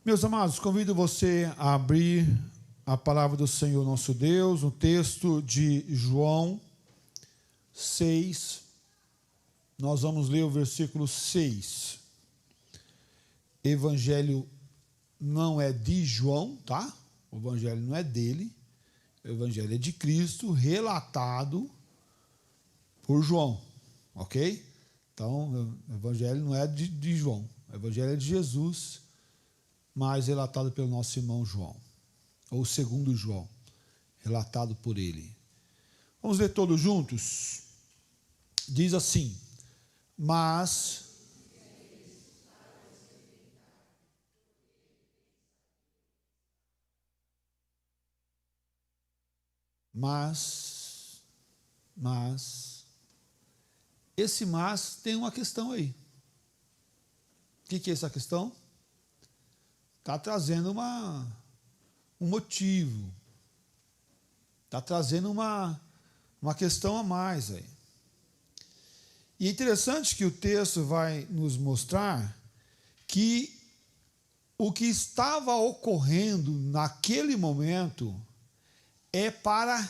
Meus amados, convido você a abrir a palavra do Senhor nosso Deus, no texto de João 6. Nós vamos ler o versículo 6. Evangelho não é de João, tá? O evangelho não é dele. O evangelho é de Cristo, relatado por João, ok? Então, o evangelho não é de João. O evangelho é de Jesus, mas relatado pelo nosso irmão João, ou segundo João, relatado por ele. Vamos ler todos juntos? Diz assim: mas esse mas tem uma questão aí. O que é essa questão? Está trazendo um motivo, está trazendo uma questão a mais aí. E é interessante que o texto vai nos mostrar que o que estava ocorrendo naquele momento é para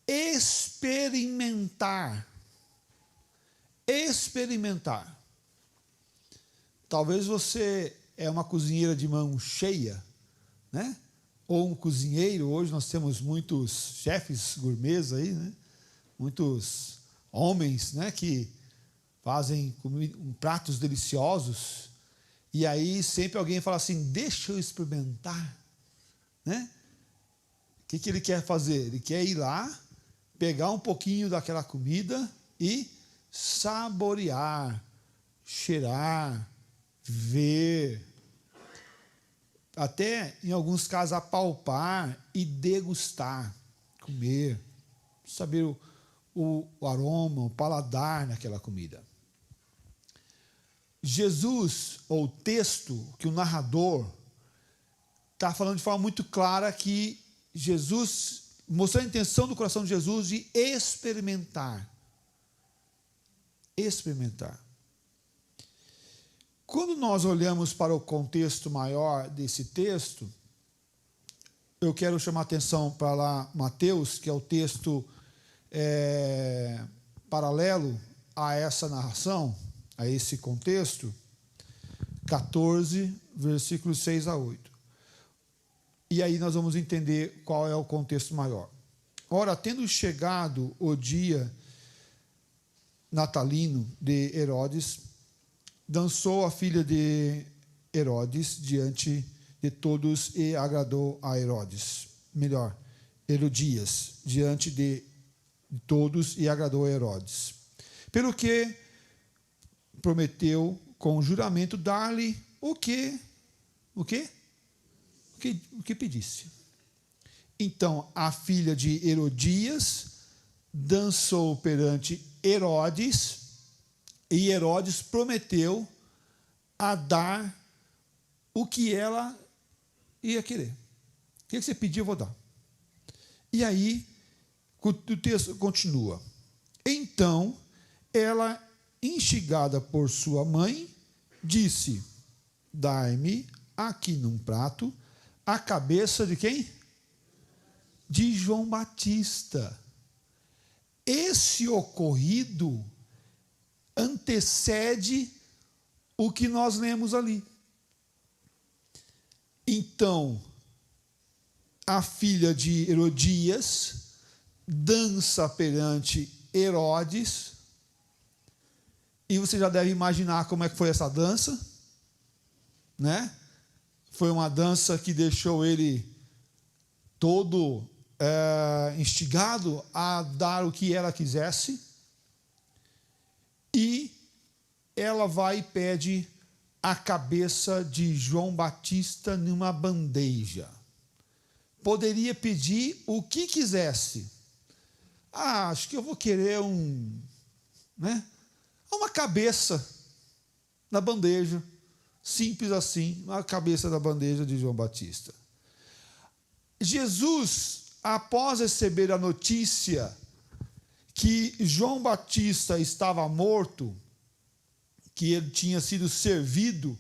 experimentar. Experimentar. Talvez você é uma cozinheira de mão cheia, né? Ou um cozinheiro. Hoje nós temos muitos chefes gourmets aí, né? Muitos homens, né, que fazem pratos deliciosos, e aí sempre alguém fala assim: deixa eu experimentar, né? O que ele quer fazer? Ele quer ir lá, pegar um pouquinho daquela comida e saborear, cheirar, ver, até em alguns casos apalpar e degustar, comer, saber o aroma, o paladar naquela comida. Jesus, ou o texto, que o narrador está falando de forma muito clara que Jesus, mostrando a intenção do coração de Jesus de experimentar. Experimentar. Quando nós olhamos para o contexto maior desse texto, eu quero chamar a atenção para lá Mateus, que é o texto paralelo a essa narração, a esse contexto, 14, versículos 6 a 8. E aí nós vamos entender qual é o contexto maior. Ora, tendo chegado o dia natalino de Herodes, dançou a filha de Herodes diante de todos e agradou a Herodes. Melhor, Herodias, diante de todos e agradou a Herodes. Pelo que prometeu com juramento dar-lhe o que pedisse. Então a filha de Herodias dançou perante Herodes, e Herodes prometeu a dar o que ela ia querer. O que você pediu, eu vou dar. E aí, o texto continua. Então, ela, instigada por sua mãe, disse: dai-me aqui num prato a cabeça de quem? De João Batista. Esse ocorrido antecede o que nós lemos ali. Então, a filha de Herodias dança perante Herodes, e você já deve imaginar como é que foi essa dança, né? Foi uma dança que deixou ele todo instigado a dar o que ela quisesse, e ela vai e pede a cabeça de João Batista numa bandeja. Poderia pedir o que quisesse. Acho que eu vou querer uma cabeça na bandeja, simples assim, uma cabeça da bandeja de João Batista. Jesus, após receber a notícia que João Batista estava morto, que ele tinha sido servido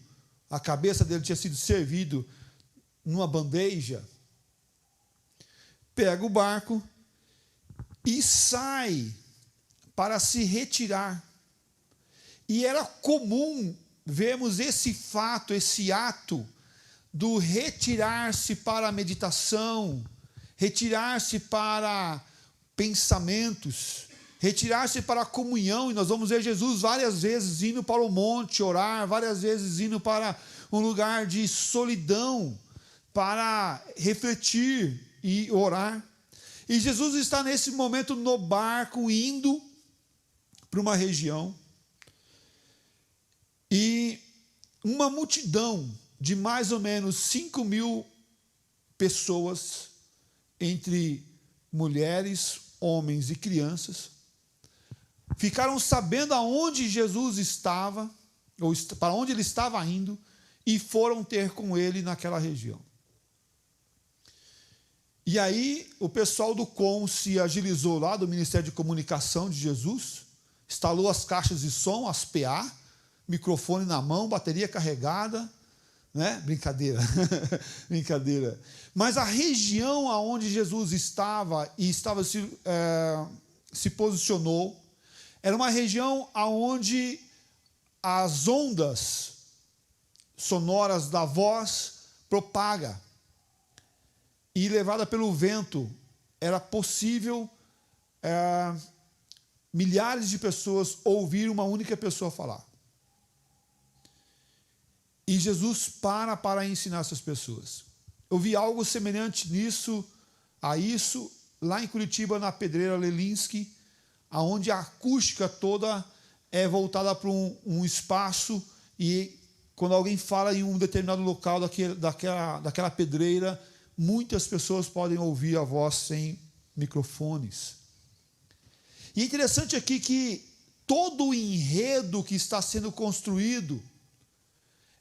a cabeça dele tinha sido servido numa bandeja, pega o barco e sai para se retirar. E era comum vermos esse fato, esse ato do retirar-se para a meditação, retirar-se para pensamentos, retirar-se para a comunhão. E nós vamos ver Jesus várias vezes indo para o monte orar, várias vezes indo para um lugar de solidão para refletir e orar. E Jesus está nesse momento no barco indo para uma região, e uma multidão de mais ou menos 5.000 pessoas, entre mulheres, homens e crianças, ficaram sabendo aonde Jesus estava, ou para onde ele estava indo, e foram ter com ele naquela região. E aí o pessoal do COM se agilizou lá, do Ministério de Comunicação de Jesus, instalou as caixas de som, as PA, microfone na mão, bateria carregada, né? Brincadeira, brincadeira. Mas a região aonde Jesus estava e se posicionou, era uma região aonde as ondas sonoras da voz propaga, e levada pelo vento, era possível milhares de pessoas ouvir uma única pessoa falar. E Jesus para ensinar essas pessoas. Eu vi algo semelhante a isso, lá em Curitiba, na Pedreira Lelinski, onde a acústica toda é voltada para um espaço, e quando alguém fala em um determinado local daquela pedreira, muitas pessoas podem ouvir a voz sem microfones. E é interessante aqui que todo o enredo que está sendo construído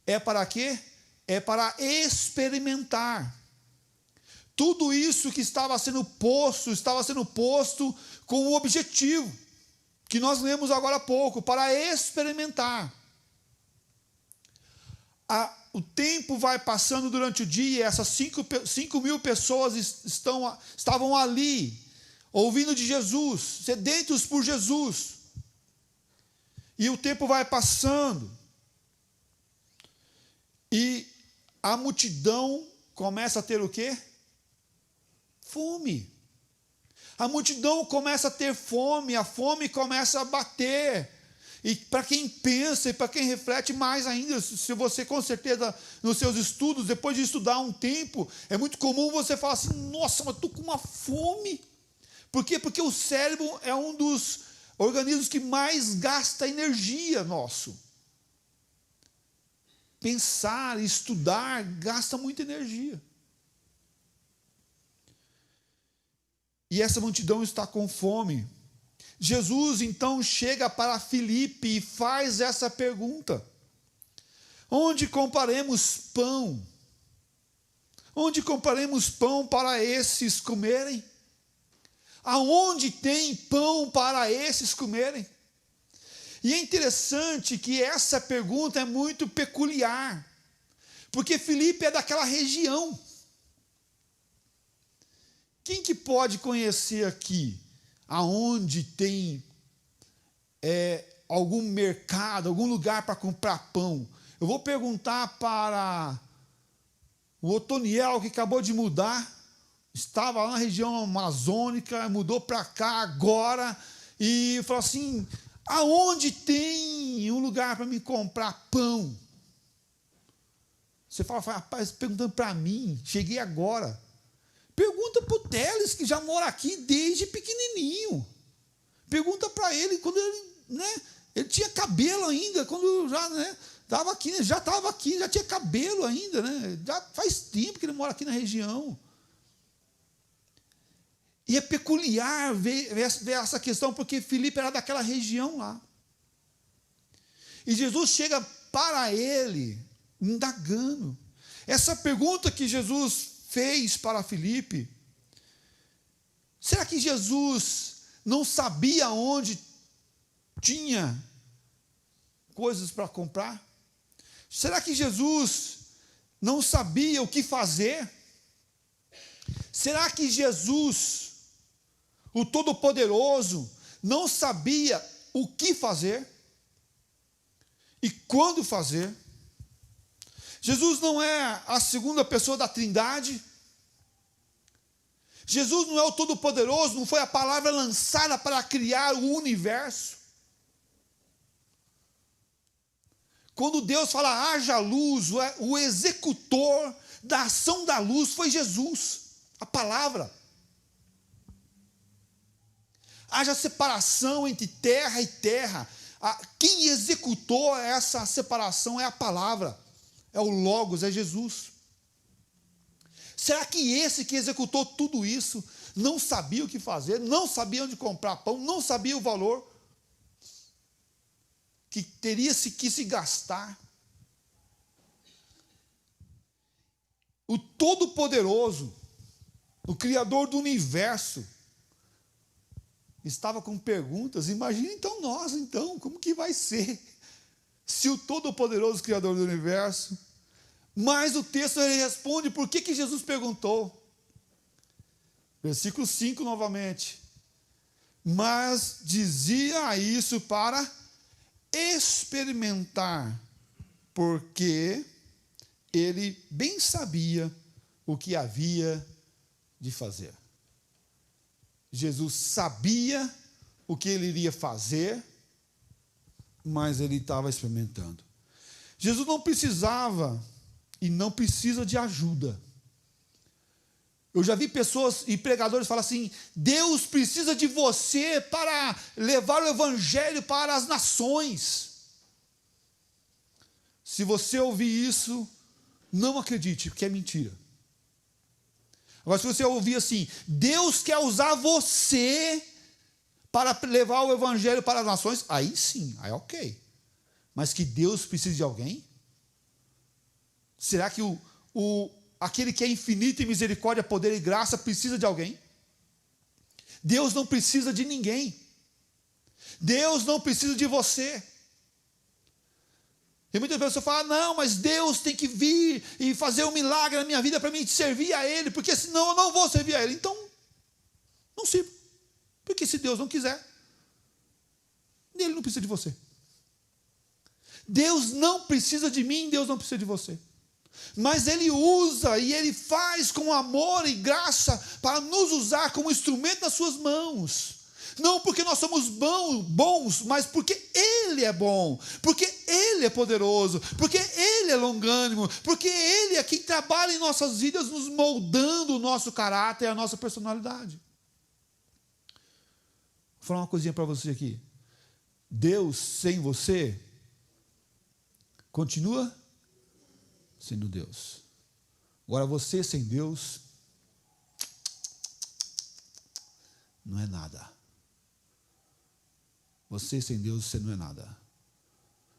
é para quê? É para experimentar. Tudo isso que estava sendo posto com o objetivo, que nós lemos agora há pouco, para experimentar. O tempo vai passando durante o dia, essas 5.000 pessoas estavam ali, ouvindo de Jesus, sedentos por Jesus. E o tempo vai passando, e a multidão começa a ter o quê? Fome. A multidão começa a ter fome, a fome começa a bater. E para quem pensa e para quem reflete mais ainda, se você com certeza nos seus estudos, depois de estudar um tempo, é muito comum você falar assim: nossa, mas estou com uma fome. Por quê? Porque o cérebro é um dos organismos que mais gasta energia nosso. Pensar, estudar, gasta muita energia. E essa multidão está com fome. Jesus então chega para Filipe e faz essa pergunta: onde compraremos pão? Onde compraremos pão para esses comerem? Aonde tem pão para esses comerem? E é interessante que essa pergunta é muito peculiar, porque Filipe é daquela região. Quem que pode conhecer aqui aonde tem algum mercado, algum lugar para comprar pão? Eu vou perguntar para o Otoniel, que acabou de mudar, estava lá na região amazônica, mudou para cá agora, e falou assim: aonde tem um lugar para me comprar pão? Você fala, rapaz, perguntando para mim, cheguei agora. Pergunta para o Teles, que já mora aqui desde pequenininho. Pergunta para ele, quando ele tinha cabelo ainda, quando estava aqui, já estava aqui, já tinha cabelo ainda, já faz tempo que ele mora aqui na região. E é peculiar ver essa questão, porque Filipe era daquela região lá. E Jesus chega para ele, indagando. Essa pergunta que Jesus fez para Filipe, será que Jesus não sabia onde tinha coisas para comprar? Será que Jesus não sabia o que fazer? Será que Jesus, o Todo-Poderoso, não sabia o que fazer? E quando fazer? Jesus não é a segunda pessoa da Trindade? Jesus não é o Todo-Poderoso? Não foi a palavra lançada para criar o universo? Quando Deus fala, haja luz, o executor da ação da luz foi Jesus, a palavra. Haja separação entre terra e terra. Quem executou essa separação é a palavra, é o Logos, é Jesus. Será que esse que executou tudo isso não sabia o que fazer, não sabia onde comprar pão, não sabia o valor que teria que se gastar? O Todo-Poderoso, o Criador do universo, estava com perguntas. Imagina então nós, como que vai ser? Se o Todo-Poderoso Criador do universo, mas o texto ele responde por que Jesus perguntou. Versículo 5 novamente. Mas dizia isso para experimentar, porque ele bem sabia o que havia de fazer. Jesus sabia o que ele iria fazer, mas ele estava experimentando. Jesus não precisava e não precisa de ajuda. Eu já vi pessoas e pregadores falar assim: Deus precisa de você para levar o evangelho para as nações. Se você ouvir isso, não acredite, porque é mentira. Agora, se você ouvir assim, Deus quer usar você para levar o evangelho para as nações, aí sim, aí ok. Mas que Deus precisa de alguém? Será que aquele que é infinito em misericórdia, poder e graça precisa de alguém? Deus não precisa de ninguém. Deus não precisa de você. E muitas pessoas falam, não, mas Deus tem que vir e fazer um milagre na minha vida para mim servir a Ele, porque senão eu não vou servir a Ele. Então, não sirvo. Porque se Deus não quiser, Ele não precisa de você. Deus não precisa de mim, Deus não precisa de você. Mas Ele usa e Ele faz com amor e graça para nos usar como instrumento nas suas mãos. Não porque nós somos bons, mas porque Ele é bom, porque Ele é poderoso, porque Ele é longânimo, porque Ele é quem trabalha em nossas vidas, nos moldando o nosso caráter e a nossa personalidade. Vou falar uma coisinha para você aqui. Deus sem você continua sendo Deus. Agora você sem Deus não é nada. Você sem Deus, você não é nada.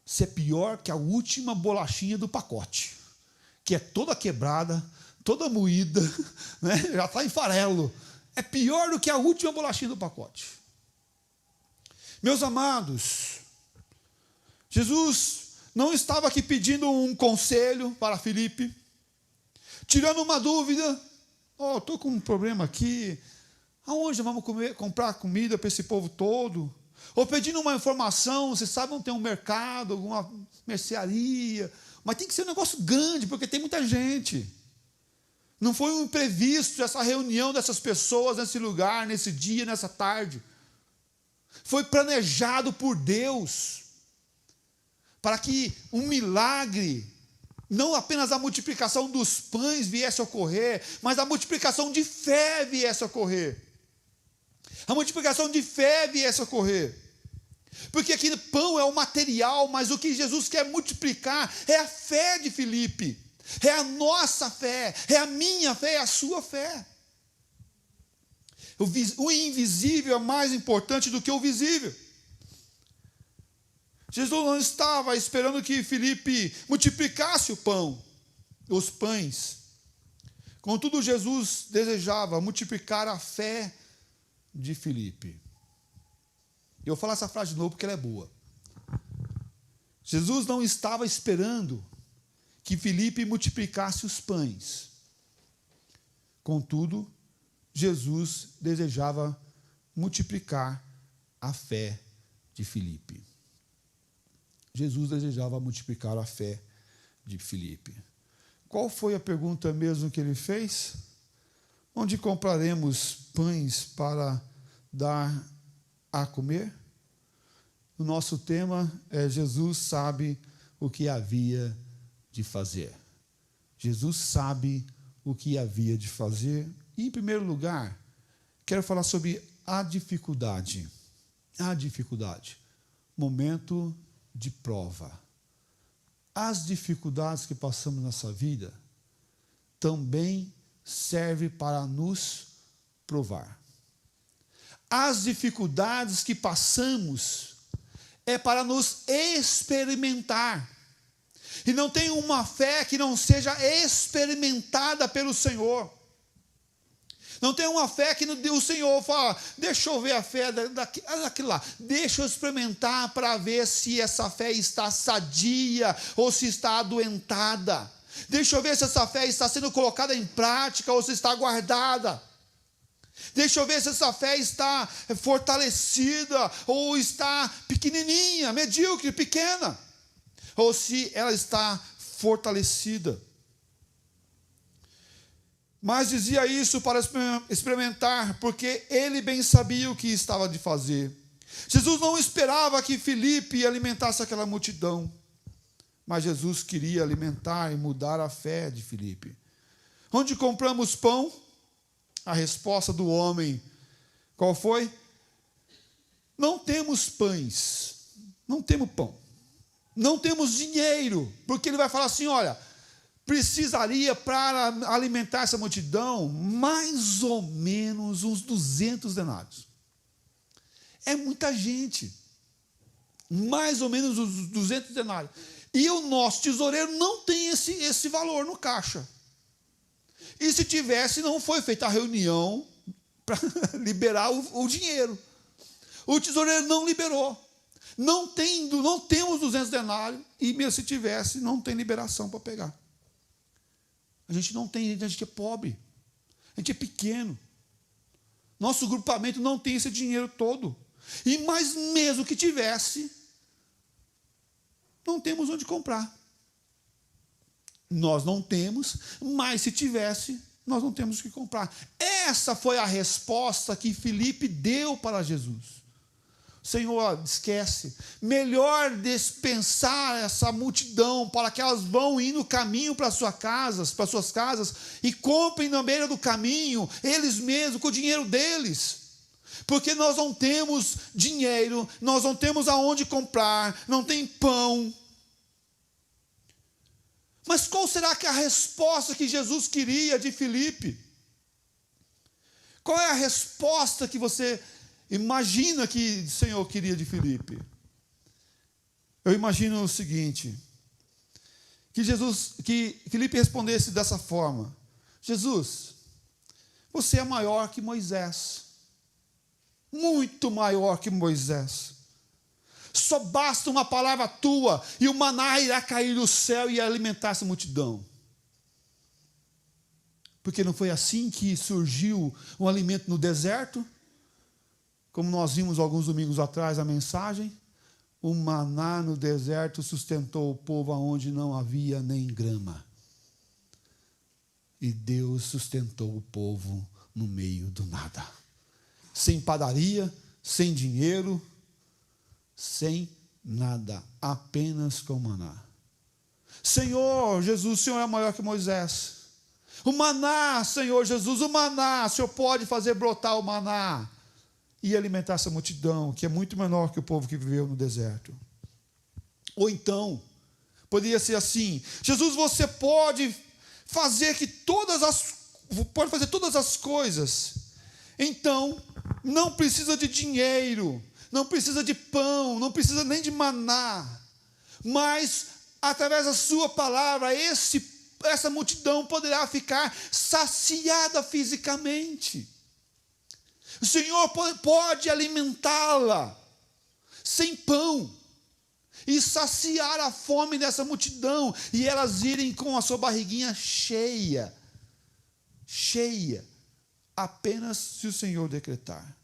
Você é pior que a última bolachinha do pacote, que é toda quebrada, toda moída, né? Já está em farelo. É pior do que a última bolachinha do pacote. Meus amados, Jesus não estava aqui pedindo um conselho para Filipe, tirando uma dúvida. Estou com um problema aqui. Aonde vamos comprar comida para esse povo todo? Ou pedindo uma informação, você sabe onde tem um mercado, alguma mercearia, mas tem que ser um negócio grande, porque tem muita gente. Não foi um imprevisto essa reunião dessas pessoas nesse lugar, nesse dia, nessa tarde. Foi planejado por Deus, para que um milagre, não apenas a multiplicação dos pães viesse a ocorrer, mas a multiplicação de fé viesse a ocorrer. A multiplicação de fé viesse a ocorrer. Porque aqui pão é o material, mas o que Jesus quer multiplicar é a fé de Filipe. É a nossa fé, é a minha fé, é a sua fé. O invisível é mais importante do que o visível. Jesus não estava esperando que Filipe multiplicasse o pão, os pães. Contudo, Jesus desejava multiplicar a fé de Filipe. Eu vou falar essa frase de novo porque ela é boa. Jesus não estava esperando que Filipe multiplicasse os pães. Contudo, Jesus desejava multiplicar a fé de Filipe. Jesus desejava multiplicar a fé de Filipe. Qual foi a pergunta mesmo que ele fez? Onde compraremos pães para dar a comer? O nosso tema é: Jesus sabe o que havia de fazer. Jesus sabe o que havia de fazer. E, em primeiro lugar, quero falar sobre a dificuldade. A dificuldade. Momento de prova. As dificuldades que passamos nessa vida também servem para nos provar. As dificuldades que passamos é para nos experimentar. E não tem uma fé que não seja experimentada pelo Senhor. Não tem uma fé que o Senhor fala: deixa eu ver a fé daquilo lá, deixa eu experimentar para ver se essa fé está sadia ou se está adoentada. Deixa eu ver se essa fé está sendo colocada em prática ou se está guardada. Deixa eu ver se essa fé está fortalecida ou está pequenininha, medíocre, pequena, ou se ela está fortalecida. Mas dizia isso para experimentar, porque ele bem sabia o que estava de fazer. Jesus não esperava que Filipe alimentasse aquela multidão, mas Jesus queria alimentar e mudar a fé de Filipe. Onde compramos pão? A resposta do homem, qual foi? Não temos pães, não temos pão, não temos dinheiro, porque ele vai falar assim: olha, precisaria para alimentar essa multidão mais ou menos uns 200 denários. É muita gente, mais ou menos uns 200 denários. E o nosso tesoureiro não tem esse valor no caixa. E se tivesse, não foi feita a reunião para liberar o dinheiro. O tesoureiro não liberou. Não temos 200 denários, e mesmo se tivesse, não tem liberação para pegar. A gente não tem, a gente é pobre, a gente é pequeno. Nosso grupamento não tem esse dinheiro todo. Mas mesmo que tivesse, não temos onde comprar. Nós não temos, mas se tivesse, nós não temos o que comprar. Essa foi a resposta que Filipe deu para Jesus. Senhor, esquece, melhor dispensar essa multidão para que elas vão ir no caminho para suas casas e comprem na beira do caminho, eles mesmos, com o dinheiro deles. Porque nós não temos dinheiro, nós não temos aonde comprar, não tem pão. Mas qual será que é a resposta que Jesus queria de Filipe? Qual é a resposta que você imagina que o Senhor queria de Filipe? Eu imagino o seguinte: que Filipe respondesse dessa forma: Jesus, você é maior que Moisés, muito maior que Moisés. Só basta uma palavra tua e o maná irá cair do céu e alimentar essa multidão. Porque não foi assim que surgiu um alimento no deserto? Como nós vimos alguns domingos atrás a mensagem, o maná no deserto sustentou o povo aonde não havia nem grama. E Deus sustentou o povo no meio do nada. Sem padaria, sem dinheiro, sem nada, apenas com maná. Senhor Jesus, o Senhor é maior que Moisés. O maná, Senhor Jesus, o maná, o Senhor pode fazer brotar o maná e alimentar essa multidão, que é muito menor que o povo que viveu no deserto. Ou então, poderia ser assim: Jesus, você pode fazer todas as coisas. Então, não precisa de dinheiro, não precisa de pão, não precisa nem de maná, mas através da sua palavra, essa multidão poderá ficar saciada fisicamente. O Senhor pode alimentá-la sem pão. e saciar a fome dessa multidão, e elas irem com a sua barriguinha cheia, apenas se o Senhor decretar.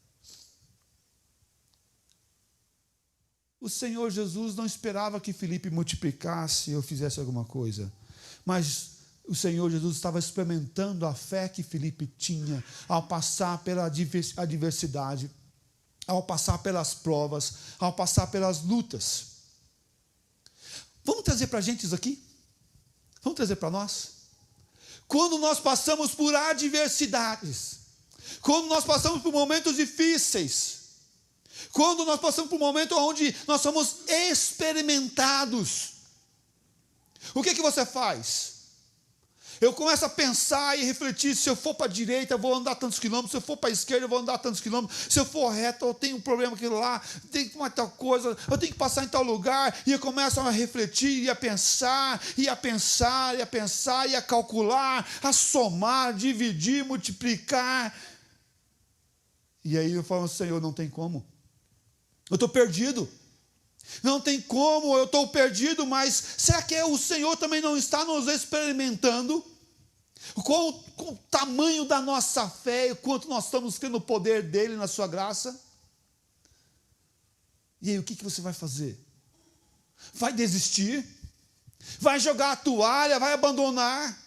O Senhor Jesus não esperava que Filipe multiplicasse ou fizesse alguma coisa, mas o Senhor Jesus estava experimentando a fé que Filipe tinha ao passar pela adversidade, ao passar pelas provas, ao passar pelas lutas. Vamos trazer para a gente isso aqui? Vamos trazer para nós? Quando nós passamos por adversidades, quando nós passamos por momentos difíceis, quando nós passamos por um momento onde nós somos experimentados, o que você faz? Eu começo a pensar e refletir: se eu for para a direita, eu vou andar tantos quilômetros; se eu for para a esquerda, eu vou andar tantos quilômetros; se eu for reto, eu tenho um problema aqui lá, tem uma tal coisa, eu tenho que passar em tal lugar. E eu começo a refletir, e a pensar, e a pensar, e a pensar, e a calcular, a somar, dividir, multiplicar. E aí eu falo: Senhor, não tem como, eu estou perdido. Não tem como, eu estou perdido. Mas será que o Senhor também não está nos experimentando? Com o tamanho da nossa fé, o quanto nós estamos crendo no poder dEle, na sua graça? E aí, o que você vai fazer? Vai desistir? Vai jogar a toalha? Vai abandonar?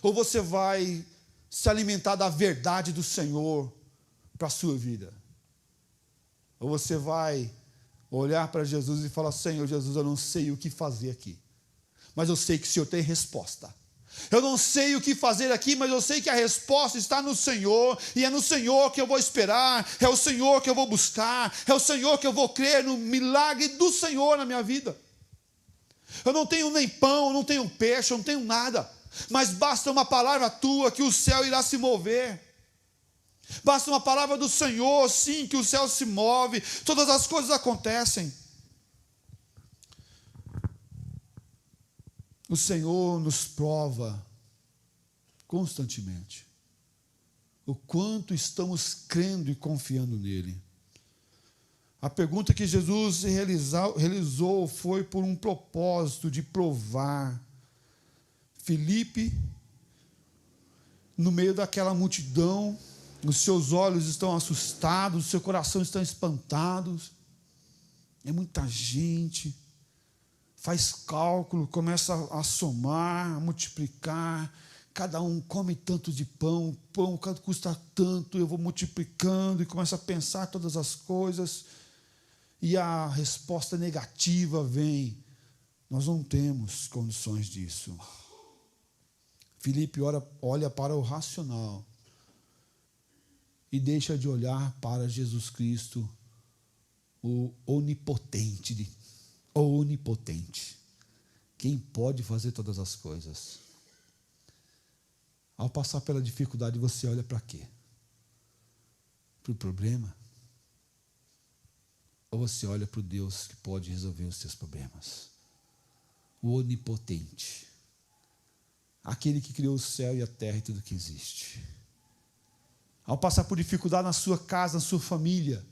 Ou você vai se alimentar da verdade do Senhor para a sua vida? Ou você vai olhar para Jesus e falar: Senhor Jesus, eu não sei o que fazer aqui, mas eu sei que o Senhor tem resposta. Eu não sei o que fazer aqui, mas eu sei que a resposta está no Senhor, e é no Senhor que eu vou esperar, é o Senhor que eu vou buscar, é o Senhor que eu vou crer no milagre do Senhor na minha vida. Eu não tenho nem pão, não tenho peixe, eu não tenho nada, mas basta uma palavra tua que o céu irá se mover. Basta uma palavra do Senhor, sim, que o céu se move, todas as coisas acontecem. O Senhor nos prova constantemente o quanto estamos crendo e confiando nele. A pergunta que Jesus realizou foi por um propósito de provar Filipe, no meio daquela multidão. Os seus olhos estão assustados, o seu coração está espantado. É muita gente. Faz cálculo, começa a somar, a multiplicar. Cada um come tanto de pão, o pão custa tanto, eu vou multiplicando, e começa a pensar todas as coisas. E a resposta negativa vem: nós não temos condições disso. Filipe olha para o racional e deixa de olhar para Jesus Cristo, o onipotente, quem pode fazer todas as coisas. Ao passar pela dificuldade, você olha para quê? Para o problema? Ou você olha para o Deus que pode resolver os seus problemas? O onipotente, aquele que criou o céu e a terra e tudo que existe. Ao passar por dificuldade na sua casa, na sua família,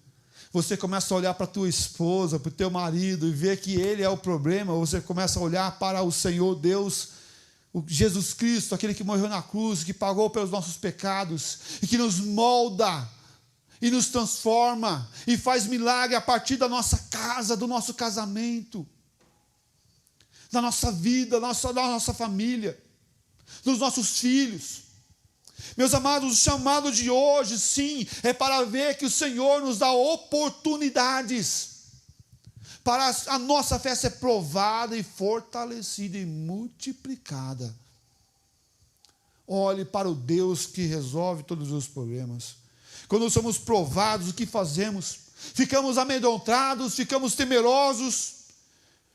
você começa a olhar para a tua esposa, para o teu marido, e ver que ele é o problema. Ou você começa a olhar para o Senhor Deus, o Jesus Cristo, aquele que morreu na cruz, que pagou pelos nossos pecados, e que nos molda, e nos transforma, e faz milagre a partir da nossa casa, do nosso casamento, da nossa vida, da nossa família, dos nossos filhos. Meus amados, o chamado de hoje, sim, é para ver que o Senhor nos dá oportunidades para a nossa fé ser provada e fortalecida e multiplicada. Olhe para o Deus que resolve todos os problemas. Quando somos provados, o que fazemos? Ficamos amedrontados, ficamos temerosos,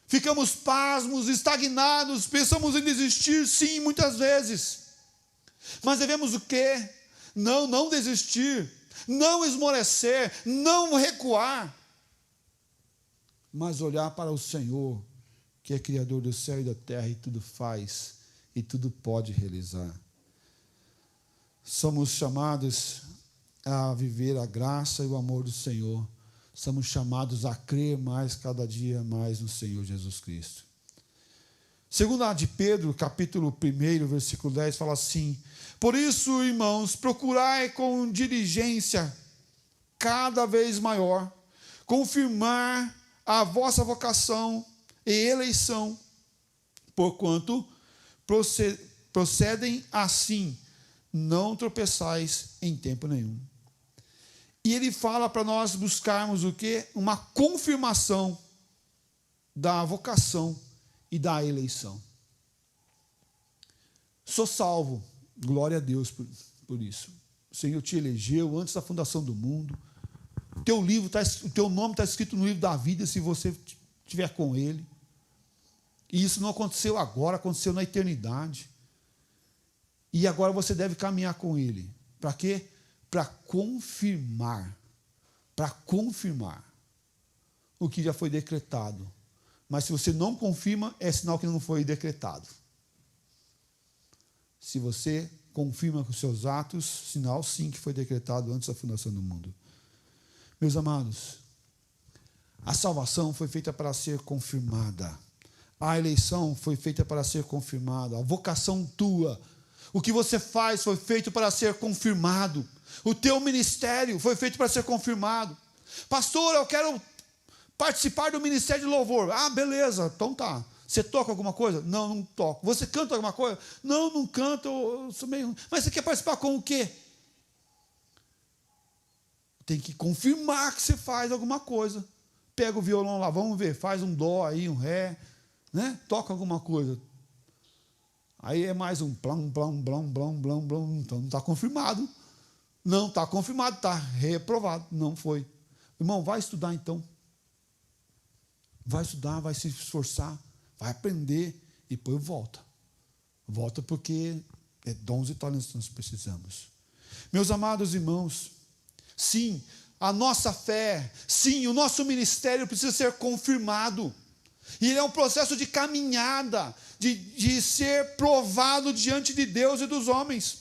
ficamos pasmos, estagnados, pensamos em desistir, sim, muitas vezes. Mas devemos o quê? Não desistir, não esmorecer, não recuar, mas olhar para o Senhor, que é Criador do céu e da terra, e tudo faz, e tudo pode realizar. Somos chamados a viver a graça e o amor do Senhor somos chamados a crer mais, cada dia mais no Senhor Jesus Cristo. Segundo a de Pedro, capítulo 1, versículo 10, fala assim: por isso, irmãos, procurai com diligência cada vez maior confirmar a vossa vocação e eleição, porquanto procedem assim, não tropeçais em tempo nenhum. E ele fala para nós buscarmos o quê? Uma confirmação da vocação e da eleição. Sou salvo, glória a Deus por isso. O Senhor te elegeu antes da fundação do mundo. O teu nome está escrito no livro da vida, se você estiver com Ele. E isso não aconteceu agora, aconteceu na eternidade. E agora você deve caminhar com Ele. Para quê? Para confirmar o que já foi decretado. Mas se você não confirma, é sinal que não foi decretado. Se você confirma com seus atos, sinal sim que foi decretado antes da fundação do mundo. Meus amados, a salvação foi feita para ser confirmada. A eleição foi feita para ser confirmada. A vocação tua, o que você faz foi feito para ser confirmado. O teu ministério foi feito para ser confirmado. Pastor, eu quero participar do ministério de louvor. Ah, beleza, então tá. Você toca alguma coisa? Não, não toco. Você canta alguma coisa? Não, não canto, eu sou meio... Mas você quer participar com o quê? Tem que confirmar que você faz alguma coisa. Pega o violão lá, vamos ver, faz um dó aí, um ré, né? Toca alguma coisa. Aí é mais um plão, plão, blão, blão, blão, blão. Então não está confirmado. Não está confirmado, está reprovado. Não foi. Irmão, vai estudar então. Vai estudar, vai se esforçar, vai aprender e depois volta. Volta porque é dons e talentos que nós precisamos. Meus amados irmãos, sim, a nossa fé, sim, o nosso ministério precisa ser confirmado. E ele é um processo de caminhada, de ser provado diante de Deus e dos homens,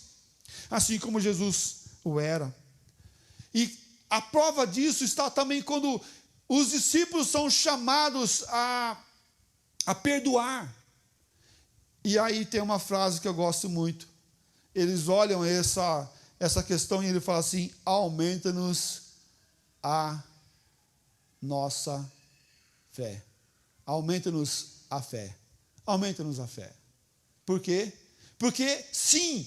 assim como Jesus o era. E a prova disso está também quando os discípulos são chamados a perdoar. E aí tem uma frase que eu gosto muito. Eles olham essa questão e ele fala assim: aumenta-nos a nossa fé. Aumenta-nos a fé. Aumenta-nos a fé. Por quê? Porque, sim,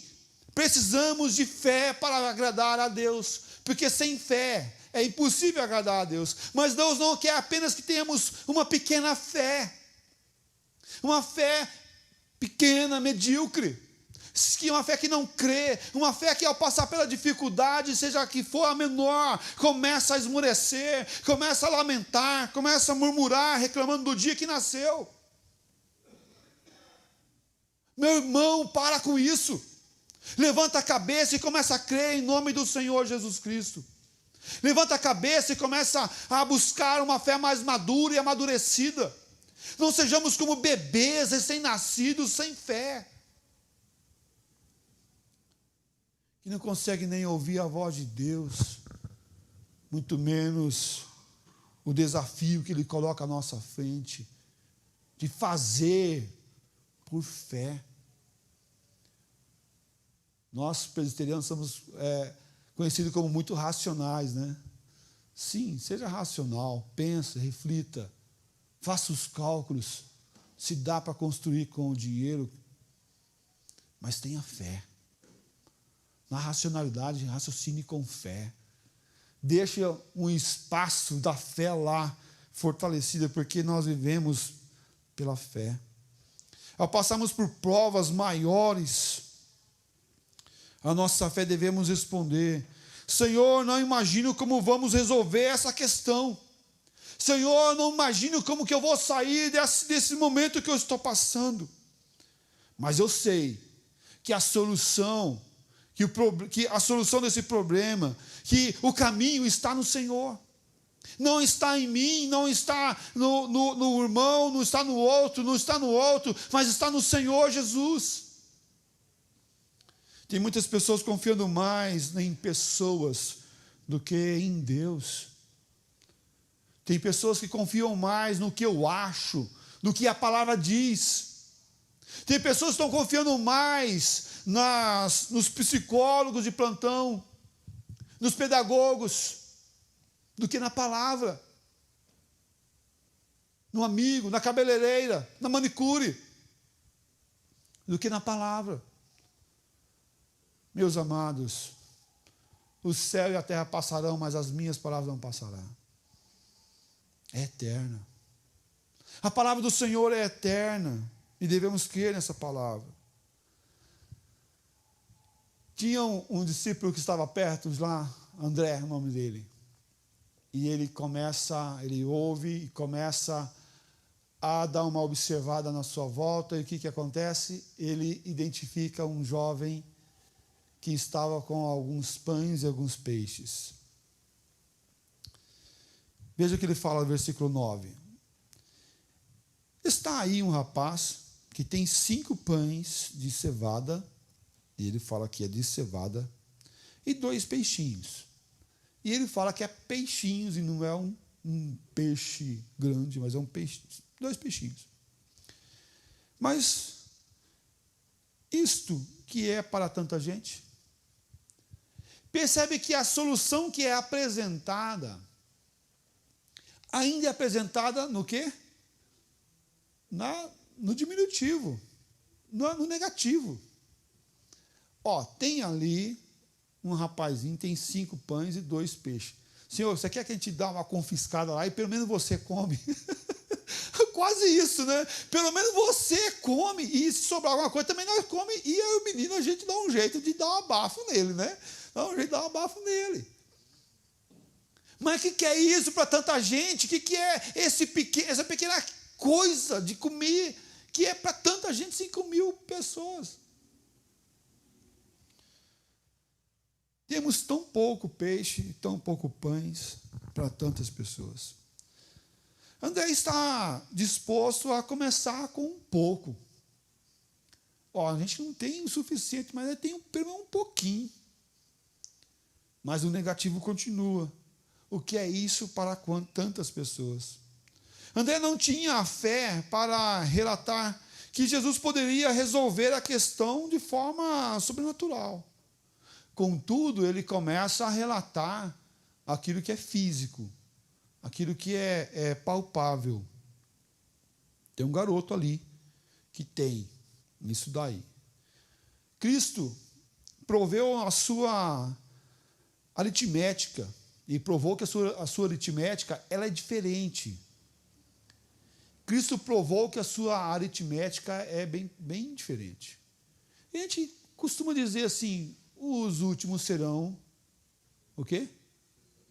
precisamos de fé para agradar a Deus. Porque sem fé é impossível agradar a Deus. Mas Deus não quer apenas que tenhamos uma pequena fé. Uma fé pequena, medíocre. Uma fé que não crê, uma fé que ao passar pela dificuldade, seja que for a menor, começa a esmurecer, começa a lamentar, começa a murmurar, reclamando do dia que nasceu. Meu irmão, para com isso. Levanta a cabeça e começa a crer em nome do Senhor Jesus Cristo. Levanta a cabeça e começa a buscar uma fé mais madura e amadurecida. Não sejamos como bebês recém-nascidos, sem fé, que não consegue nem ouvir a voz de Deus, muito menos o desafio que Ele coloca à nossa frente, de fazer por fé. Nós, presbiterianos, somos conhecidos como muito racionais, né? Sim, seja racional, pensa, reflita, faça os cálculos, se dá para construir com o dinheiro, mas tenha fé. Na racionalidade, raciocine com fé. Deixe um espaço da fé lá, fortalecida, porque nós vivemos pela fé. Ao passarmos por provas maiores, a nossa fé devemos responder: Senhor, não imagino como vamos resolver essa questão. Senhor, não imagino como que eu vou sair desse momento que eu estou passando. Mas eu sei que a solução desse problema, que o caminho está no Senhor. Não está em mim, não está no irmão, não está no outro, mas está no Senhor Jesus. Tem muitas pessoas confiando mais em pessoas do que em Deus. Tem pessoas que confiam mais no que eu acho, no que a palavra diz. Tem pessoas que estão confiando mais nos psicólogos de plantão, nos pedagogos, do que na palavra. No amigo, na cabeleireira, na manicure, do que na palavra. Meus amados, o céu e a terra passarão, mas as minhas palavras não passarão. É eterna. A palavra do Senhor é eterna e devemos crer nessa palavra. Tinha um discípulo que estava perto lá, André, o nome dele. E ele ouve e começa a dar uma observada na sua volta. E o que acontece? Ele identifica um jovem que estava com alguns pães e alguns peixes. Veja o que ele fala no versículo 9. Está aí um rapaz que tem 5 pães de cevada, e ele fala que é de cevada, e 2 peixinhos. E ele fala que é peixinhos, e não é um peixe grande, mas é um peixe, 2 peixinhos. Mas isto que é para tanta gente, percebe que a solução que é apresentada, ainda é apresentada no quê? No diminutivo, no negativo. Tem ali um rapazinho, tem 5 pães e 2 peixes. Senhor, você quer que a gente dê uma confiscada lá e pelo menos você come? Quase isso, né? Pelo menos você come, e se sobrar alguma coisa também nós comemos, e aí o menino a gente dá um jeito de dar um abafo nele, né? Dá um jeito de dar um abafo nele. Mas o que é isso para tanta gente? O que é essa pequena coisa de comer, que é para tanta gente, 5.000 pessoas? Temos tão pouco peixe, tão pouco pães para tantas pessoas. André está disposto a começar com um pouco. A gente não tem o suficiente, mas tem pelo menos um pouquinho. Mas o negativo continua. O que é isso para tantas pessoas? André não tinha a fé para relatar que Jesus poderia resolver a questão de forma sobrenatural. Contudo, ele começa a relatar aquilo que é físico, aquilo que é palpável. Tem um garoto ali que tem isso daí. Cristo proveu a sua aritmética e provou que a sua aritmética ela é diferente. Cristo provou que a sua aritmética é bem diferente. E a gente costuma dizer assim, os últimos serão o quê?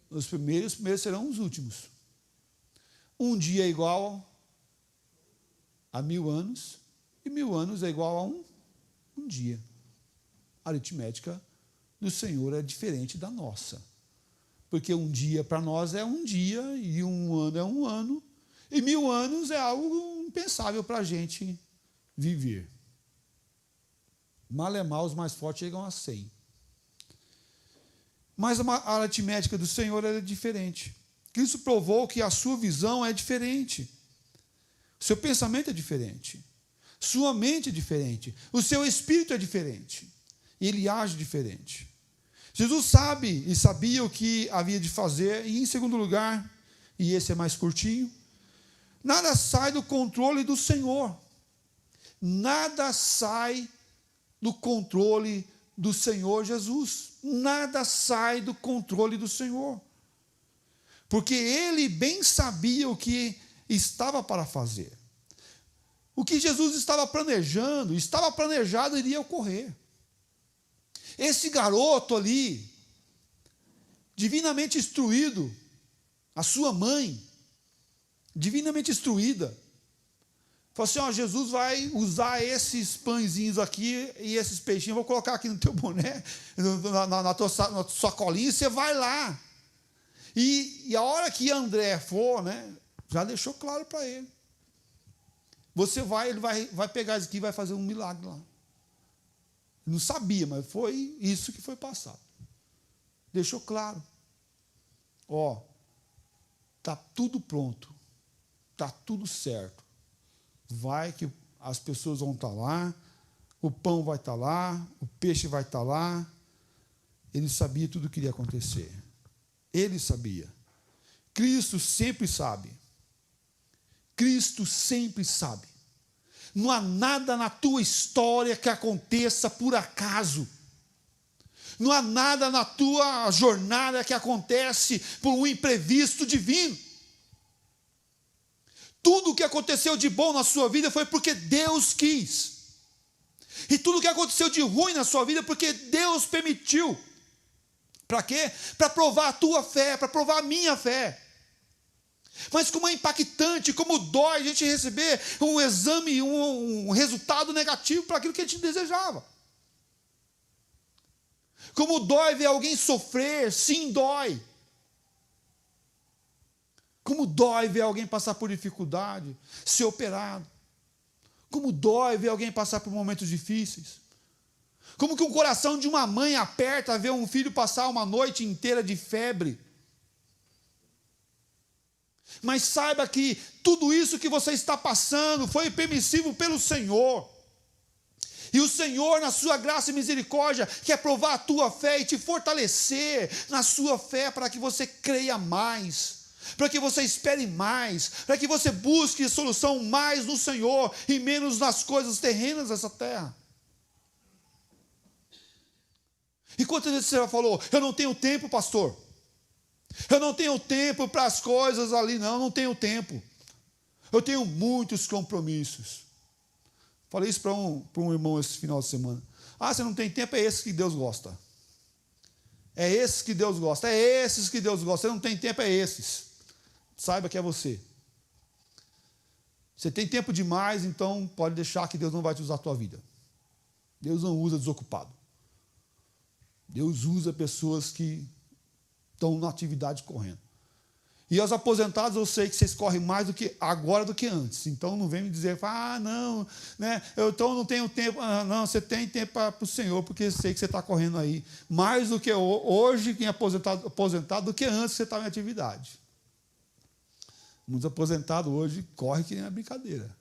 Os primeiros serão os últimos. Um dia é igual a 1000 anos, e 1000 anos é igual a um dia. A aritmética do Senhor é diferente da nossa. Porque um dia para nós é um dia, e um ano é um ano, e 1000 anos é algo impensável para a gente viver. Malemar, os mais fortes chegam a 100. Mas a aritmética do Senhor é diferente. Cristo provou que a sua visão é diferente. O seu pensamento é diferente. Sua mente é diferente. O seu espírito é diferente. E ele age diferente. Jesus sabe e sabia o que havia de fazer. E em segundo lugar, e esse é mais curtinho, nada sai do controle do Senhor. Nada sai do controle do Senhor Jesus. Nada sai do controle do Senhor. Porque ele bem sabia o que estava para fazer. O que Jesus estava planejado iria ocorrer. Esse garoto ali, divinamente instruído, a sua mãe, divinamente instruída, falou assim, Jesus vai usar esses pãezinhos aqui e esses peixinhos, vou colocar aqui no teu boné, na tua sacolinha, e você vai lá. E a hora que André for, já deixou claro para ele. Ele vai pegar isso aqui e vai fazer um milagre lá. Não sabia, mas foi isso que foi passado. Deixou claro. está tudo pronto, está tudo certo. Vai que as pessoas vão estar lá, o pão vai estar lá, o peixe vai estar lá. Ele sabia tudo o que iria acontecer. Ele sabia. Cristo sempre sabe. Cristo sempre sabe. Não há nada na tua história que aconteça por acaso. Não há nada na tua jornada que acontece por um imprevisto divino. Tudo o que aconteceu de bom na sua vida foi porque Deus quis. E tudo o que aconteceu de ruim na sua vida é porque Deus permitiu. Para quê? Para provar a tua fé, para provar a minha fé. Mas como é impactante, como dói a gente receber um exame, um resultado negativo para aquilo que a gente desejava. Como dói ver alguém sofrer, sim, dói. Como dói ver alguém passar por dificuldade, ser operado. Como dói ver alguém passar por momentos difíceis. Como que o coração de uma mãe aperta ver um filho passar uma noite inteira de febre. Mas saiba que tudo isso que você está passando foi permissível pelo Senhor. E o Senhor, na sua graça e misericórdia, quer provar a tua fé e te fortalecer na sua fé para que você creia mais, para que você espere mais, para que você busque solução mais no Senhor e menos nas coisas terrenas dessa terra. E quantas vezes você já falou, eu não tenho tempo, pastor. Eu não tenho tempo para as coisas ali, não tenho tempo. Eu tenho muitos compromissos. Falei isso para um irmão esse final de semana. Ah, você não tem tempo, é esse que Deus gosta. É esses que Deus gosta, é esses que Deus gosta. Você não tem tempo, é esses. Saiba que é você. Você tem tempo demais, então pode deixar que Deus não vai te usar a tua vida. Deus não usa desocupado. Deus usa pessoas que estão na atividade correndo. E aos aposentados, eu sei que vocês correm mais do que agora do que antes. Então não vem me dizer, não, né, eu então não tenho tempo. Não, você tem tempo para o Senhor, porque eu sei que você está correndo aí mais do que hoje, quem é aposentado do que antes que você estava em atividade. Muitos aposentados hoje correm que nem é brincadeira.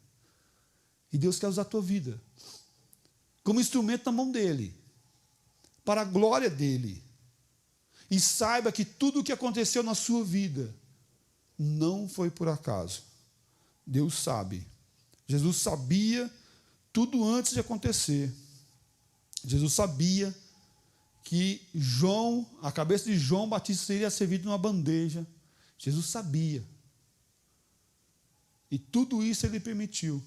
E Deus quer usar a tua vida como instrumento na mão dele, para a glória dele. E saiba que tudo o que aconteceu na sua vida não foi por acaso. Deus sabe. Jesus sabia tudo antes de acontecer. Jesus sabia que a cabeça de João Batista seria servida numa bandeja. Jesus sabia. E tudo isso ele permitiu.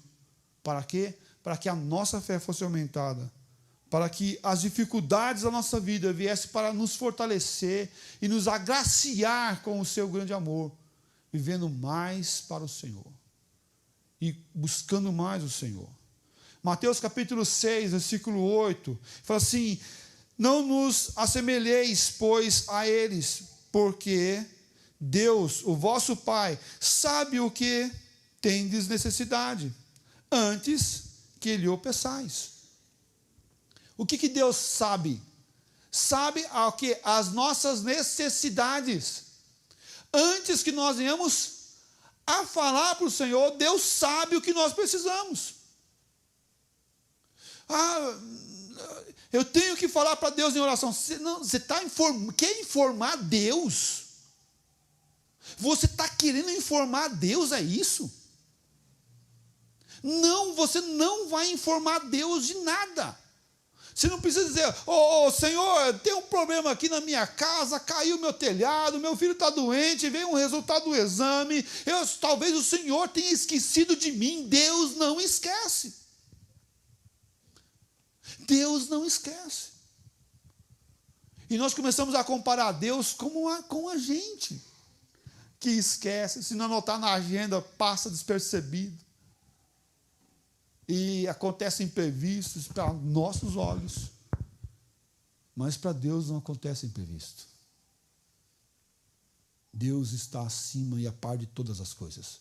Para quê? Para que a nossa fé fosse aumentada. Para que as dificuldades da nossa vida viessem para nos fortalecer e nos agraciar com o seu grande amor, vivendo mais para o Senhor e buscando mais o Senhor. Mateus capítulo 6, versículo 8, fala assim, não nos assemelheis, pois, a eles, porque Deus, o vosso Pai, sabe o que tendes necessidade, antes que lhe o peçais. O que Deus sabe? Sabe as nossas necessidades. Antes que nós venhamos a falar para o Senhor, Deus sabe o que nós precisamos. Eu tenho que falar para Deus em oração. Você quer informar Deus? Você está querendo informar Deus, é isso? Não, você não vai informar Deus de nada. Você não precisa dizer, Senhor, tem um problema aqui na minha casa, caiu meu telhado, meu filho está doente, veio um resultado do exame, talvez o Senhor tenha esquecido de mim. Deus não esquece. Deus não esquece. E nós começamos a comparar Deus com a gente, que esquece, se não anotar na agenda, passa despercebido. E acontecem imprevistos para nossos olhos, mas para Deus não acontece imprevisto. Deus está acima e a par de todas as coisas.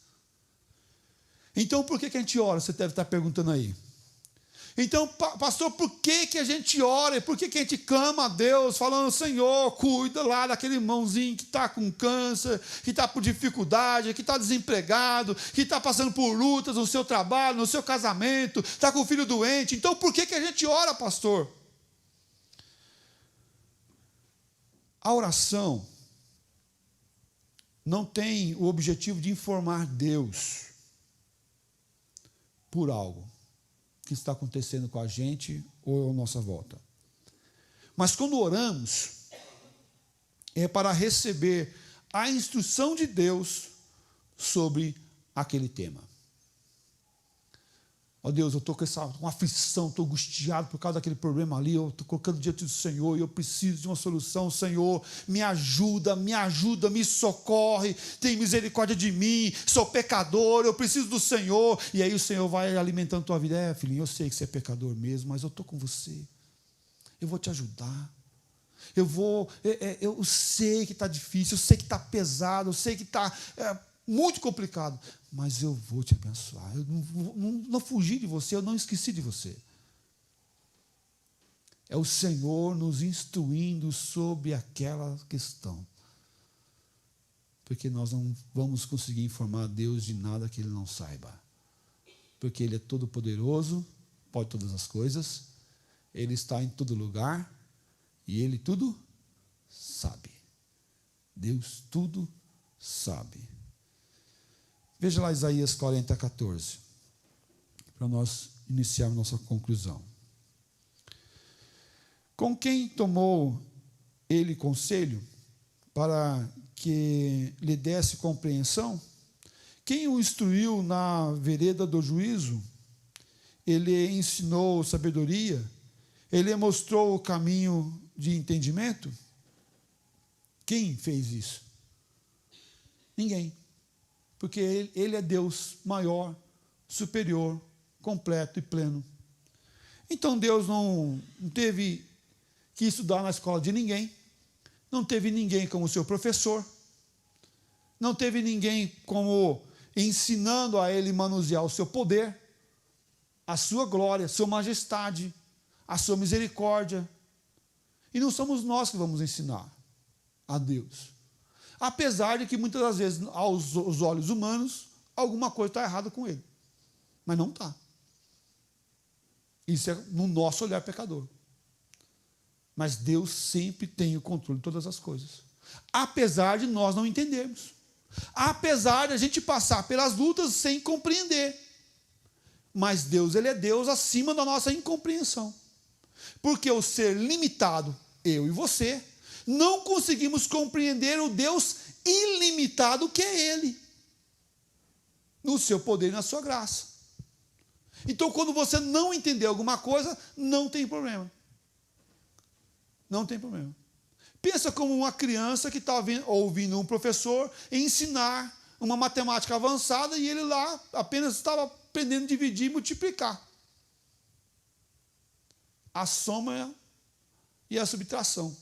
Então, por que a gente ora? Você deve estar perguntando aí. Então, pastor, por que a gente ora? E por que a gente clama a Deus, falando, Senhor, cuida lá daquele irmãozinho que está com câncer, que está por dificuldade, que está desempregado, que está passando por lutas no seu trabalho, no seu casamento, está com o filho doente. Então, por que a gente ora, pastor? A oração não tem o objetivo de informar Deus por algo que está acontecendo com a gente ou à nossa volta. Mas quando oramos, é para receber a instrução de Deus sobre aquele tema. Ó Deus, eu estou com uma aflição, estou angustiado por causa daquele problema ali, eu estou colocando diante do Senhor e eu preciso de uma solução. Senhor, me ajuda, me socorre, tem misericórdia de mim, sou pecador, eu preciso do Senhor. E aí o Senhor vai alimentando a tua vida. Filhinho, eu sei que você é pecador mesmo, mas eu estou com você, eu vou te ajudar. Eu sei que está difícil, eu sei que está pesado, eu sei que está muito complicado, mas eu vou te abençoar. Eu não fugi de você, eu não esqueci de você. É o Senhor nos instruindo sobre aquela questão. Porque nós não vamos conseguir informar Deus de nada que Ele não saiba. Porque Ele é todo poderoso, pode todas as coisas, Ele está em todo lugar e Ele tudo sabe. Deus tudo sabe. Veja lá Isaías 40, 14, para nós iniciarmos nossa conclusão. Com quem tomou ele conselho para que lhe desse compreensão? Quem o instruiu na vereda do juízo? Ele ensinou sabedoria? Ele mostrou o caminho de entendimento? Quem fez isso? Ninguém. Porque Ele é Deus maior, superior, completo e pleno. Então Deus não teve que estudar na escola de ninguém, não teve ninguém como seu professor, não teve ninguém como ensinando a Ele manusear o seu poder, a sua glória, a sua majestade, a sua misericórdia. E não somos nós que vamos ensinar a Deus. Apesar de que muitas das vezes, aos olhos humanos, alguma coisa está errada com ele. Mas não está. Isso é no nosso olhar pecador. Mas Deus sempre tem o controle de todas as coisas. Apesar de nós não entendermos. Apesar de a gente passar pelas lutas sem compreender. Mas Deus, Ele é Deus acima da nossa incompreensão. Porque o ser limitado, eu e você, não conseguimos compreender o Deus ilimitado que é Ele, no seu poder e na sua graça. Então, quando você não entender alguma coisa, não tem problema. Não tem problema. Pensa como uma criança que está ouvindo um professor ensinar uma matemática avançada e ele lá apenas estava aprendendo a dividir e multiplicar. A soma e a subtração.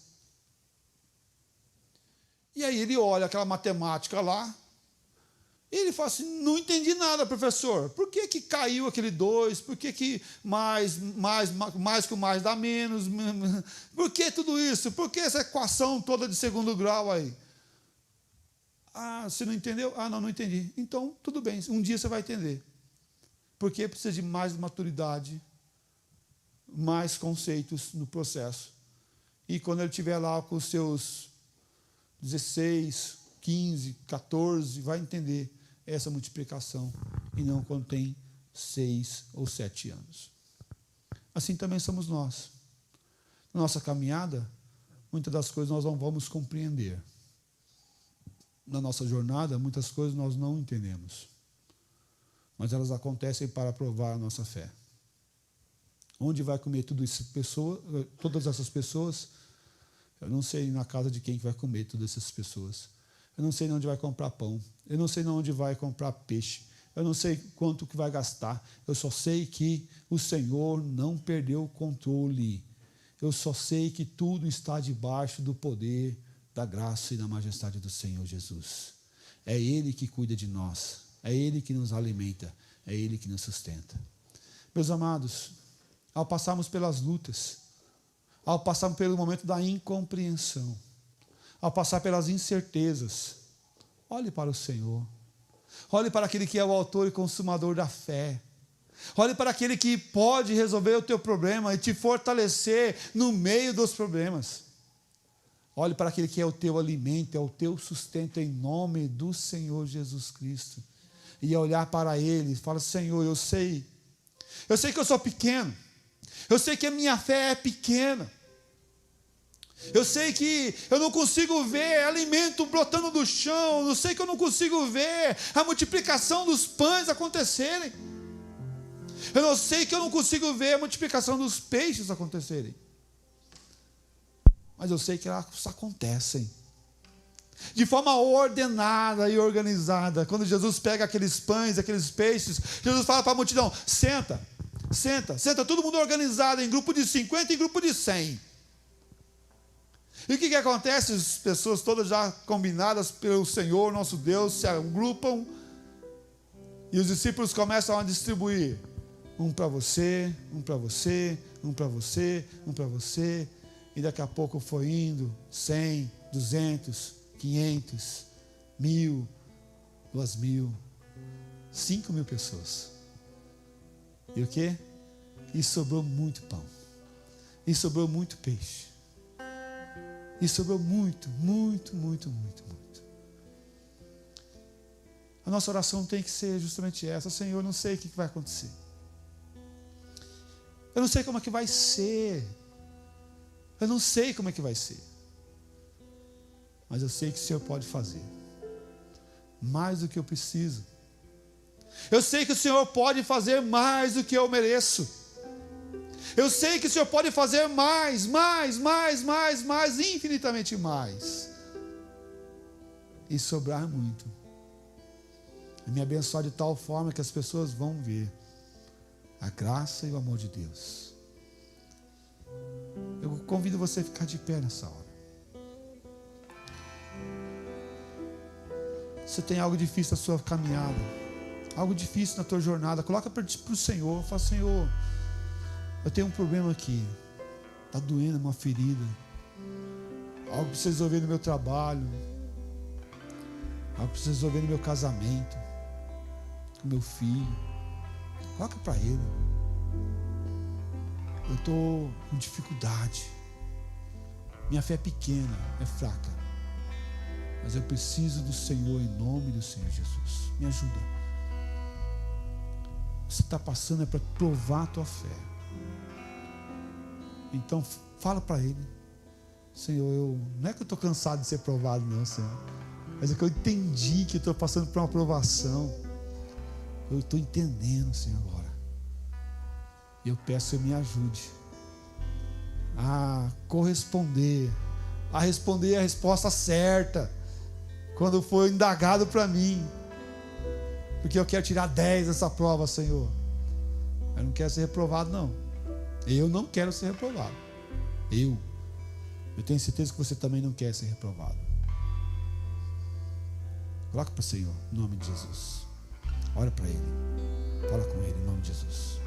E aí ele olha aquela matemática lá, e ele fala assim, não entendi nada, professor. Por que caiu aquele 2? Por que mais que o mais dá menos? Por que tudo isso? Por que essa equação toda de segundo grau aí? Ah, você não entendeu? Ah, não entendi. Então, tudo bem, um dia você vai entender. Porque precisa de mais maturidade, mais conceitos no processo. E quando ele estiver lá com os seus 16, 15, 14, vai entender essa multiplicação, e não quando tem 6 ou 7 anos. Assim também somos nós. Na nossa caminhada, muitas das coisas nós não vamos compreender. Na nossa jornada, muitas coisas nós não entendemos. Mas elas acontecem para provar a nossa fé. Onde vai comer todas essas pessoas? Eu não sei na casa de quem vai comer todas essas pessoas. Eu não sei onde vai comprar pão. Eu não sei onde vai comprar peixe. Eu não sei quanto que vai gastar. Eu só sei que o Senhor não perdeu o controle. Eu só sei que tudo está debaixo do poder, da graça e da majestade do Senhor Jesus. É Ele que cuida de nós. É Ele que nos alimenta. É Ele que nos sustenta. Meus amados, ao passarmos pelas lutas, ao passarmos pelo momento da incompreensão, ao passar pelas incertezas, olhe para o Senhor. Olhe para aquele que é o autor e consumador da fé. Olhe para aquele que pode resolver o teu problema e te fortalecer no meio dos problemas. Olhe para aquele que é o teu alimento, é o teu sustento, em nome do Senhor Jesus Cristo. E olhar para Ele e falar: Senhor, eu sei que eu sou pequeno, eu sei que a minha fé é pequena, eu sei que eu não consigo ver alimento brotando do chão, eu sei que eu não consigo ver a multiplicação dos pães acontecerem, eu sei que eu não consigo ver a multiplicação dos peixes acontecerem, mas eu sei que elas acontecem de forma ordenada e organizada. Quando Jesus pega aqueles pães, aqueles peixes, Jesus fala para a multidão: senta, todo mundo organizado, em grupo de 50 e grupo de 100. E o que acontece? As pessoas todas já combinadas pelo Senhor, nosso Deus, se agrupam, e os discípulos começam a distribuir: um para você, um para você, um para você, um para você, e daqui a pouco foi indo 100, 200, 500, 1.000, 2.000, 5.000 pessoas. E o quê? E sobrou muito pão, e sobrou muito peixe, e sobrou muito. A nossa oração tem que ser justamente essa: Senhor, eu não sei o que vai acontecer, eu não sei como é que vai ser, eu não sei como é que vai ser, mas eu sei que o Senhor pode fazer mais do que eu preciso. Eu sei que o Senhor pode fazer mais do que eu mereço. Eu sei que o Senhor pode fazer mais, infinitamente mais, e sobrar muito, e me abençoar de tal forma que as pessoas vão ver a graça e o amor de Deus. Eu convido você a ficar de pé nessa hora. Você tem algo difícil na sua caminhada, algo difícil na tua jornada, coloca para o Senhor. Fala: Senhor, eu tenho um problema aqui, está doendo, uma ferida, algo que precisa resolver no meu trabalho, algo que precisa resolver no meu casamento, com meu filho. Coloca para Ele. Eu estou com dificuldade, minha fé é pequena, é fraca, mas eu preciso do Senhor, em nome do Senhor Jesus. Me ajuda. Você está passando é para provar a tua fé. Então fala para Ele: Senhor, não é que eu estou cansado de ser provado, não, Senhor, mas é que eu entendi que eu estou passando por uma provação. Eu estou entendendo, Senhor, agora. E eu peço que me ajude a corresponder, a responder a resposta certa quando for indagado para mim, porque eu quero tirar 10 nessa prova, Senhor. Eu não quero ser reprovado, não. Eu não quero ser reprovado. Eu tenho certeza que você também não quer ser reprovado. Coloca para o Senhor, em nome de Jesus. Ora para Ele, fala com Ele, em nome de Jesus.